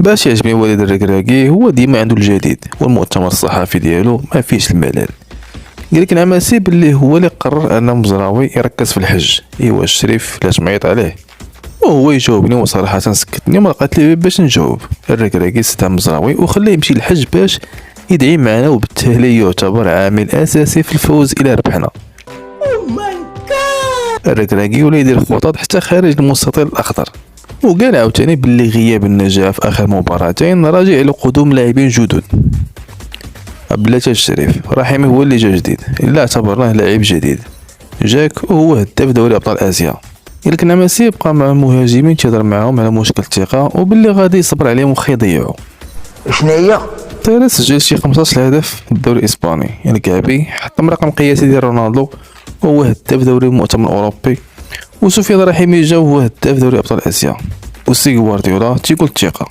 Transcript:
باش يعجبني وليد الركراكي هو ديما عنده الجديد، والمؤتمر الصحفي ديالو ما فيهش الملل. قالك نعماسي باللي هو اللي قرر ان مزراوي يركز في الحج. ايوا الشريف علاش معيط عليه وهو يجاوبني، وصراحه سكتني وما لقيت لي باش نجاوب. الركراكي ستا مزراوي وخليه يمشي للحج باش يدعي معنا، وبالتالي يعتبر عامل اساسي في الفوز الى ربحنا. الركراكي ولا يدير خطط حتى خارج المستطيل الاخضر، وقال عاوتاني باللي غياب النجاح في اخر مباراتين راجع لقدوم لاعبين جدد. بلاتي الشريف رحيمي هو اللي جا جديد، الا اعتبرناه لاعب جديد. جاك وهو هداف دوري ابطال اسيا. يلك نعماسي بقى مع المهاجمين تيهضر معاهم على مشكل الثقه، وباللي غادي يصبر عليهم وخا يضيعوا. شنو هي؟ تيري سجل شي 15 هدف في الدوري الاسباني. الكعبي حطم رقم قياسي ديال رونالدو، وهو هداف دوري المؤتمر الاوروبي. وسفيان رحيمي جا وهو هداف دوري ابطال اسيا. وسي غوارديولا تيقول الثقه.